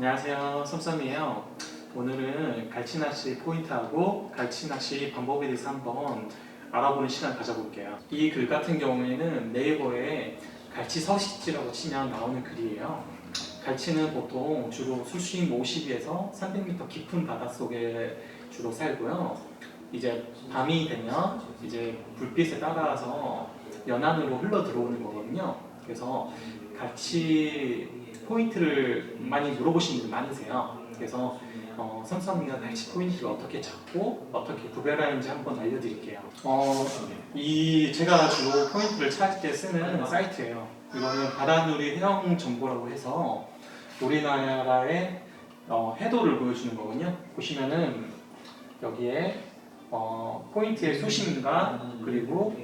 안녕하세요, 썸썸이에요. 오늘은 갈치낚시 포인트하고 갈치낚시 방법에 대해서 한번 알아보는 시간 가져볼게요. 이 글 같은 경우에는 네이버에 갈치 서식지라고 치면 나오는 글이에요. 갈치는 보통 주로 수심 50에서 300m 깊은 바닷속에 주로 살고요. 이제 밤이 되면 이제 불빛에 따라서 연안으로 흘러 들어오는 거거든요. 그래서 갈치 포인트를 많이 물어보시는 분들 많으세요. 그래서 썸썸이가 갈치 포인트를 어떻게 잡고 어떻게 구별하는지 한번 알려드릴게요. 제가 주로 포인트를 찾을 때 쓰는 사이트예요. 이거는 바다누리 해영 정보라고 해서 우리나라의 해도를 보여주는 거거든요. 보시면은 여기에 포인트의 수심과 그리고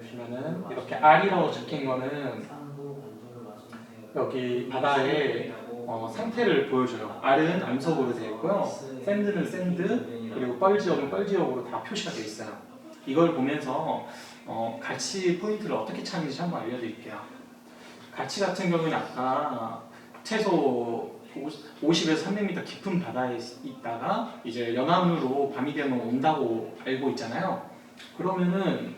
보시면은 이렇게 R이라고 적힌 거는 여기 바다의 상태를 보여줘요. R은 암석으로 되어 있고요. 샌드는 샌드, 그리고 뻘지역은 뻘지역으로 다 표시가 되어 있어요. 이걸 보면서 갈치 포인트를 어떻게 찾는지 한번 알려드릴게요. 갈치 같은 경우는 아까 최소 50에서 300m 깊은 바다에 있다가 이제 연안으로 밤이 되면 온다고 알고 있잖아요. 그러면은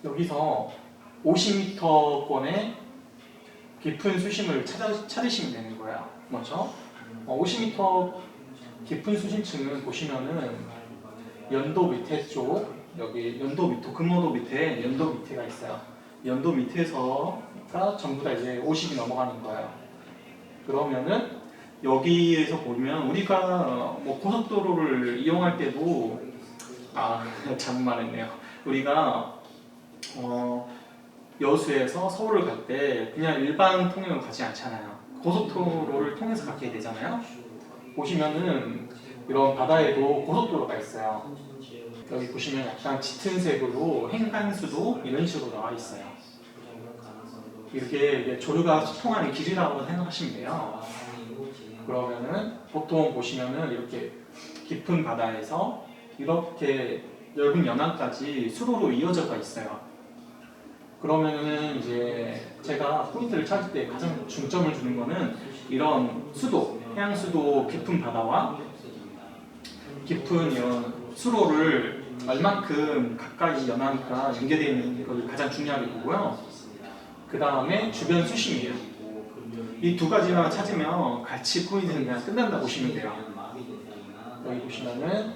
여기서 50m권의 깊은 수심을 찾으시면 되는 거예요. 먼저 50m 깊은 수심층은 보시면은 연도 밑에 쪽, 여기 연도 밑에, 금호도 밑에 연도 밑에가 있어요. 연도 밑에서가 전부 다 이제 50이 넘어가는 거예요. 그러면은 여기에서 보면 우리가 뭐 고속도로를 이용할 때도 잘못 말했네요. 우리가 여수에서 서울을 갈 때 그냥 일반 통행을 가지 않잖아요. 고속도로를 통해서 가게 되잖아요. 보시면은 이런 바다에도 고속도로가 있어요. 여기 보시면 약간 짙은 색으로 횡단수도 이런 식으로 나와 있어요. 이렇게 조류가 통하는 길이라고 생각하시면 돼요. 그러면은 보통 보시면은 이렇게 깊은 바다에서 이렇게 넓은 연안까지 수로로 이어져가 있어요. 그러면은 이제 제가 포인트를 찾을 때 가장 중점을 두는 거는 이런 수도, 해양 수도 깊은 바다와 깊은 이런 수로를 얼만큼 가까이 연안과 연계되어 있는 걸 가장 중요하게 보고요. 그 다음에 주변 수심이에요. 이 두 가지만 찾으면 갈치 포인트는 그냥 끝난다 보시면 돼요. 여기 보시면은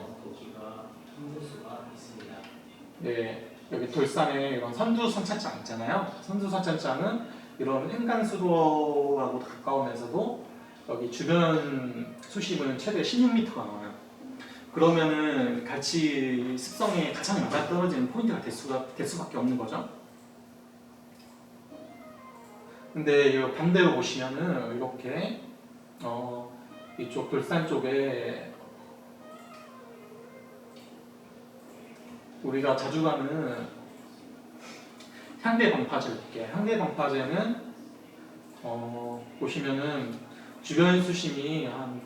여기 돌산에 이런 선두 선착장 있잖아요. 선두 선착장은 이런 횡단수도하고 가까우면서도 여기 주변 수심은 최대 16m가 나와요. 그러면은 갈치 습성에 가장 맞아떨어지는 포인트가 될 수밖에 없는 거죠. 근데 반대로 보시면은 이렇게 이쪽 돌산 쪽에 우리가 자주 가는 향대방파제 볼게요. 향대방파제는 보시면은 주변 수심이 한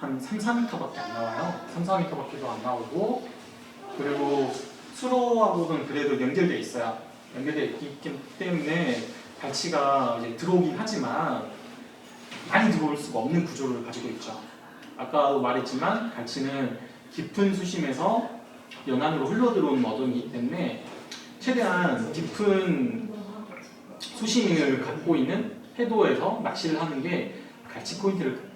3, 4m밖에 안 나와요. 3, 4m밖에도 안 나오고, 그리고 수로하고는 그래도 연결되어 있어요. 연결되어 있기 때문에 갈치가 이제 들어오긴 하지만 많이 들어올 수가 없는 구조를 가지고 있죠. 아까도 말했지만 갈치는 깊은 수심에서 연안으로 흘러들어오는 어종이기 때문에 최대한 깊은 수심을 갖고 있는 해도에서 낚시를 하는 게 갈치 포인트를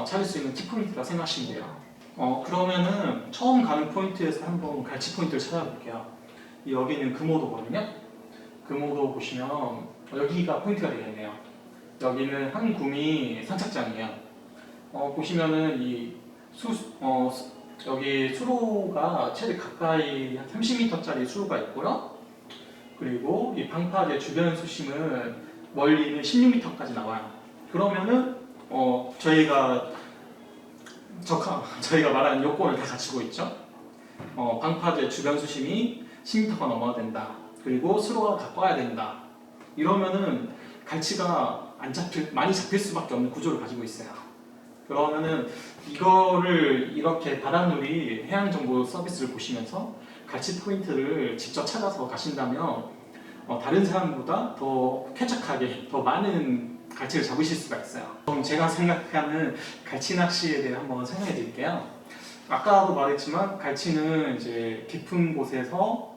찾을 수 있는 키포인트라 생각하시면 돼요. 그러면은 처음 가는 포인트에서 한번 갈치 포인트를 찾아볼게요. 여기는 금오도거든요. 금오도 보시면 여기가 포인트가 되겠네요. 여기는 한구미 선착장이에요. 보시면은 여기 수로가 최대 가까이 한 30m짜리 수로가 있고요. 그리고 이 방파제 주변 수심은 멀리는 16m까지 나와요. 그러면은 저희가 말한 요건을 다 갖추고 있죠. 방파제 주변 수심이 10m가 넘어야 된다. 그리고 수로가 가까워야 된다. 이러면은 갈치가 많이 잡힐 수밖에 없는 구조를 가지고 있어요. 그러면은 이거를 이렇게 바다누리 해양정보 서비스를 보시면서 갈치 포인트를 직접 찾아서 가신다면 다른 사람보다 더 쾌적하게 더 많은 갈치를 잡으실 수가 있어요. 그럼 제가 생각하는 갈치 낚시에 대해 한번 설명해 드릴게요. 아까도 말했지만 갈치는 이제 깊은 곳에서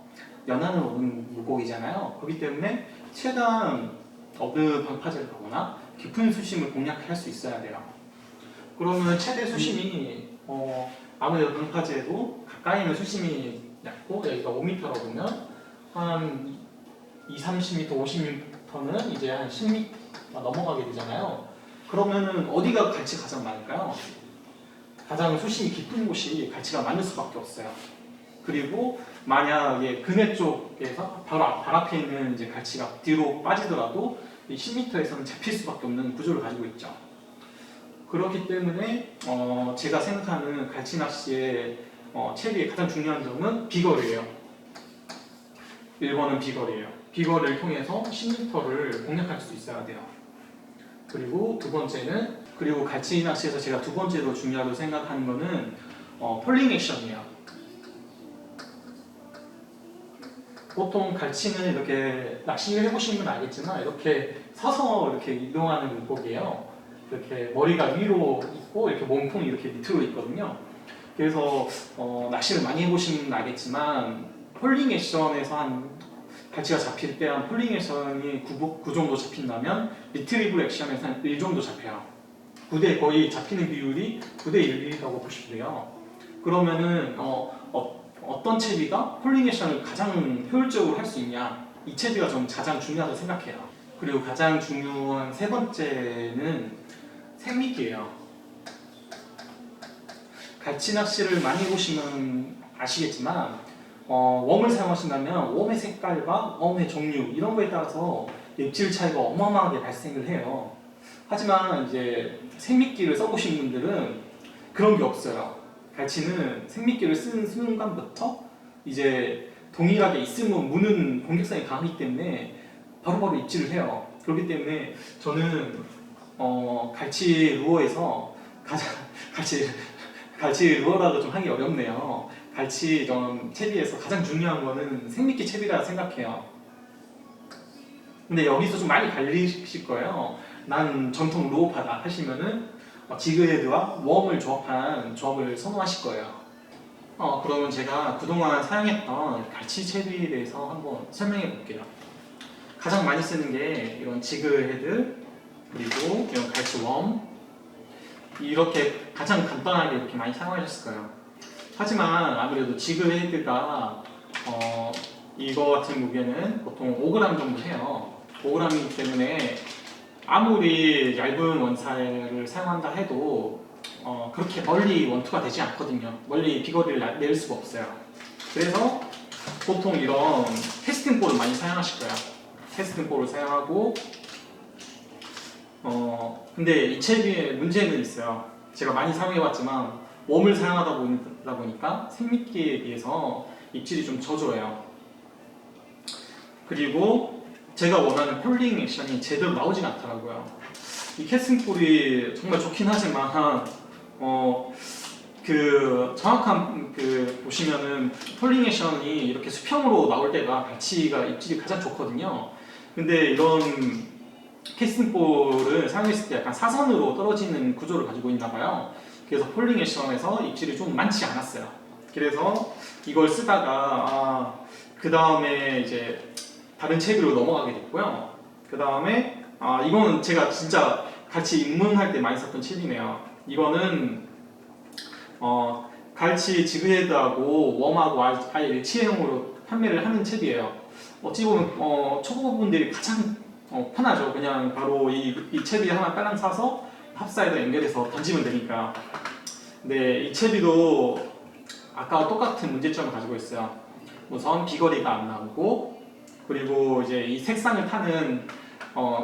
연안을 오는 물고기잖아요. 그렇기 때문에 최대한 어느 방파제를 가거나 깊은 수심을 공략할 수 있어야 돼요. 그러면 최대 수심이 아무래도 방파제도 가까이 있는 수심이 얇고 여기가 5m라고 보면 한 2, 30m, 50m는 이제 한 10m 넘어가게 되잖아요. 그러면은 어디가 갈치 가장 많을까요? 가장 수심이 깊은 곳이 갈치가 많을 수밖에 없어요. 그리고 만약에 그네 쪽에서 바로 발 앞에 있는 이제 갈치가 뒤로 빠지더라도 10m에서는 잡힐 수밖에 없는 구조를 가지고 있죠. 그렇기 때문에 제가 생각하는 갈치 낚시의 채비의 가장 중요한 점은 비거리예요. 1번은 비거리예요. 비거리를 통해서 10m를 공략할 수 있어야 돼요. 그리고 두 번째는 그리고 갈치 낚시에서 제가 두 번째로 중요하다고 생각하는 거는 폴링 액션이에요. 보통 갈치는 이렇게 낚시를 해보신 분은 알겠지만 이렇게 서서 이렇게 이동하는 물고기예요. 이렇게 머리가 위로 있고 이렇게 몸통이 이렇게 밑으로 있거든요. 그래서 낚시를 많이 해보신 분은 알겠지만 폴링 액션에서 한 갈치가 잡힐 때 한 폴링 액션이 9 정도 잡힌다면 리트리블 액션에서 한 1 정도 잡혀요. 9대 거의 잡히는 비율이 9대 1이라고 보시면 돼요. 그러면은 어떤 채비가 폴링 액션을 가장 효율적으로 할 수 있냐, 이 채비가 좀 가장 중요하다고 생각해요. 그리고 가장 중요한 세 번째는 생미끼예요. 갈치 낚시를 많이 해보시면 아시겠지만 웜을 사용하신다면 웜의 색깔과 웜의 종류 이런 거에 따라서 입질 차이가 어마어마하게 발생을 해요. 하지만 이제 생미끼를 써보신 분들은 그런 게 없어요. 갈치는 생미끼를 쓰는 순간부터 이제 동일하게 있으면 무는 공격성이 강하기 때문에 바로바로 입질을 해요. 그렇기 때문에 저는 갈치 루어에서 가장 갈치 루어라고 좀 하기 어렵네요. 갈치 채비에서 가장 중요한 거는 생미끼 채비라 생각해요. 근데 여기서 좀 많이 갈리실 거예요. 난 전통 루어파다 하시면은 지그헤드와 웜을 조합한 조합을 선호하실 거예요. 그러면 제가 그동안 사용했던 갈치 채비에 대해서 한번 설명해 볼게요. 가장 많이 쓰는 게 이런 지그헤드 그리고 이런 갈치 웜 이렇게 가장 간단하게 이렇게 많이 사용하셨을 거예요. 하지만 아무래도 지그헤드가 이거 같은 무게는 보통 5g 정도 해요. 5g이기 때문에 아무리 얇은 원사를 사용한다 해도 그렇게 멀리 원투가 되지 않거든요. 멀리 비거리를 낼 수가 없어요. 그래서 보통 이런 캐스팅 볼을 많이 사용하실 거예요. 캐스팅 볼을 사용하고 근데 이 채비에 문제는 있어요. 제가 많이 사용해봤지만 웜을 사용하다 보니까 생미끼에 비해서 입질이 좀 젖어요. 그리고 제가 원하는 폴링 액션이 제대로 나오진 않더라고요. 이 캐스팅볼이 정말 좋긴 하지만 그 정확한 보시면은 폴링 액션이 이렇게 수평으로 나올 때가 갈치가 입질이 가장 좋거든요. 근데 이런 캐스팅볼을 사용했을 때 약간 사선으로 떨어지는 구조를 가지고 있나 봐요. 그래서 폴링 액션에서 입질이 좀 많지 않았어요. 그래서 이걸 쓰다가 그 다음에 이제 다른 채비로 넘어가게 됐고요. 그 다음에 이거는 제가 진짜 같이 입문할 때 많이 썼던 채비네요. 이거는 갈치 지그헤드하고 웜하고 아예 일체형으로 판매를 하는 채비예요. 어찌 보면 초보분들이 가장 편하죠. 그냥 바로 이 채비 하나 딸랑 사서 합사에다 연결해서 던지면 되니까. 근데 이 채비도 아까와 똑같은 문제점을 가지고 있어요. 우선 비거리가 안 나오고 그리고 이제 이 색상을 타는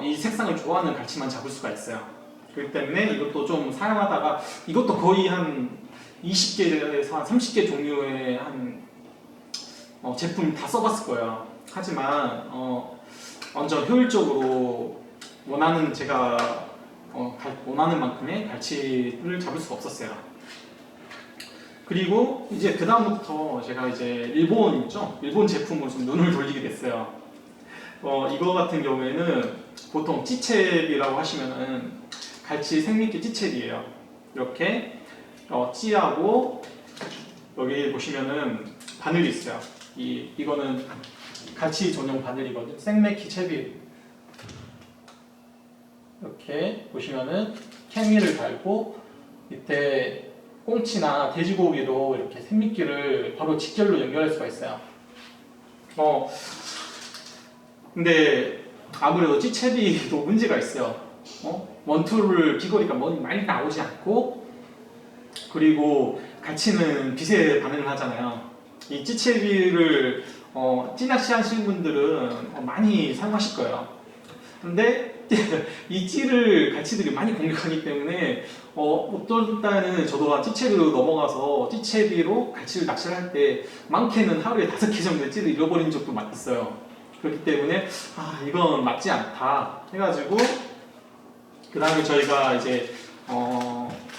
이 색상을 좋아하는 갈치만 잡을 수가 있어요. 그렇기 때문에 이것도 좀 사용하다가 이것도 거의 한 20개에서 한 30개 종류의 한 제품 다 써봤을 거예요. 하지만 완전 효율적으로 제가 원하는 만큼의 갈치를 잡을 수가 없었어요. 그리고 이제 그 다음부터 제가 이제 일본 제품으로 좀 눈을 돌리게 됐어요. 이거 같은 경우에는 보통 찌채비라고 하시면은 갈치 생미끼 찌채비예요. 이렇게 찌하고 여기 보시면은 바늘이 있어요. 이거는 갈치 전용 바늘이거든. 생미끼 채비. 이렇게 보시면은 케미를 달고 밑에 꽁치나 돼지고기도 이렇게 생미끼를 바로 직결로 연결할 수가 있어요. 근데 아무래도 찌채비도 문제가 있어요. 원투를 비거리가 많이 나오지 않고, 그리고 갈치는 빛에 반응을 하잖아요. 이 찌채비를 찌낚시 하시는 분들은 많이 사용하실 거예요. 근데 이 찌를 갈치들이 많이 공격하기 때문에 어떤 때는 저도 찌채비로 넘어가서 찌채비로 갈치를 낚시를 할 때 많게는 하루에 5개 정도의 찌를 잃어버린 적도 있어요. 그렇기 때문에 이건 맞지 않다 해가지고 그 다음에 저희가 이제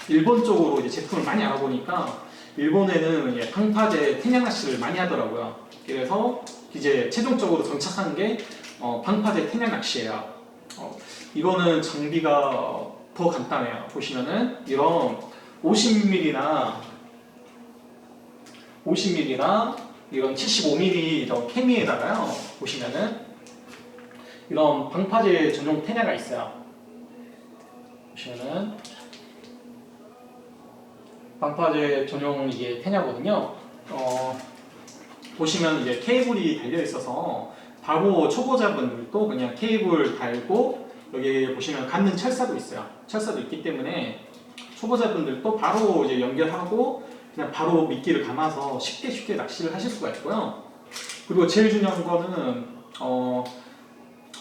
일본 쪽으로 이제 제품을 많이 알아보니까 일본에는 방파제 태냥 낚시를 많이 하더라고요. 그래서 이제 최종적으로 정착한 게 방파제 태냥 낚시예요. 이거는 장비가 더 간단해요. 보시면은 이런 50mm나 이런 75mm 이런 케미에다가요. 보시면은 이런 방파제 전용 테냐가 있어요. 보시면은 방파제 전용 이게 테냐거든요. 보시면 이제 케이블이 달려 있어서 바로 초보자분들도 그냥 케이블 달고 여기 보시면 감는 철사도 있어요. 철사도 있기 때문에 초보자분들도 바로 이제 연결하고 그냥 바로 미끼를 감아서 쉽게 낚시를 하실 수가 있고요. 그리고 제일 중요한 거는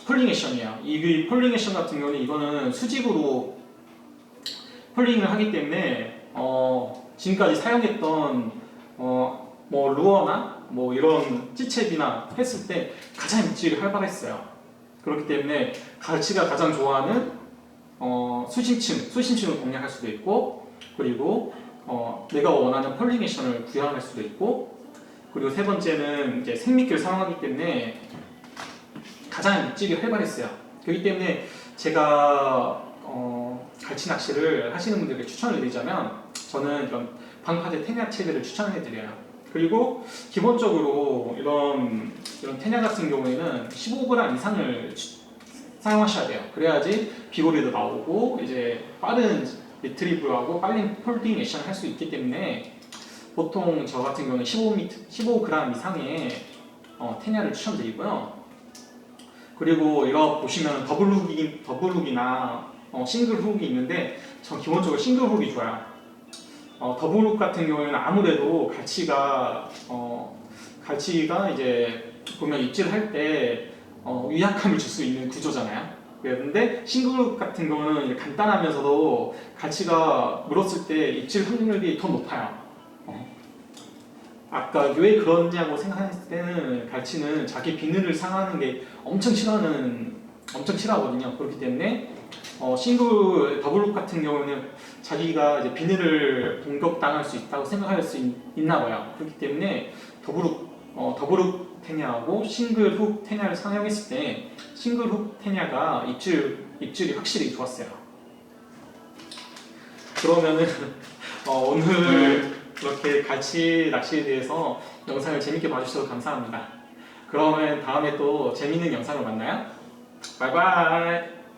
폴링 액션이에요. 이 폴링 액션 같은 경우는 이거는 수직으로 폴링을 하기 때문에 지금까지 사용했던 뭐 루어나 뭐 이런 찌채비나 했을 때 가장 입질이 활발했어요. 그렇기 때문에 갈치가 가장 좋아하는 수심층을 공략할 수도 있고, 그리고 내가 원하는 폴링 액션을 구현할 수도 있고, 그리고 세 번째는 이제 생미끼를 사용하기 때문에 가장 입질이 활발했어요. 그렇기 때문에 제가 갈치 낚시를 하시는 분들에게 추천을 드리자면 저는 이런 방파제 테냐 채비를 추천해 드려요. 그리고 기본적으로 이런 테냐 같은 경우에는 15g 이상을 사용하셔야 돼요. 그래야지 비거리도 나오고 이제 빠른 리트리브하고 빨리 폴딩 액션을 할 수 있기 때문에 보통 저 같은 경우는 15g 이상의 테냐를 추천드리고요. 그리고 이거 보시면 더블훅이나 싱글 훅이 있는데 전 기본적으로 싱글 훅이 좋아요. 더블 훅 같은 경우에는 아무래도 갈치가 이제 보면 입질할 때 위압감을 줄 수 있는 구조잖아요. 그런데 싱글 훅 같은 경우는 간단하면서도 갈치가 물었을 때 입질 확률이 더 높아요. 아까 왜 그러냐고 생각했을 때는 갈치는 자기 비늘을 상하는 게 엄청 싫어하거든요. 그렇기 때문에 더블룩 같은 경우는 자기가 이제 비늘을 공격당할 수 있다고 생각할 수 있나 봐요. 그렇기 때문에 더블룩 테냐하고 싱글훅 테냐를 사용했을 때 싱글훅 테냐가 입질이 확실히 좋았어요. 그러면은 오늘 이렇게 갈치 낚시에 대해서 영상을 재밌게 봐주셔서 감사합니다. 그러면 다음에 또 재밌는 영상으로 만나요. 바이바이.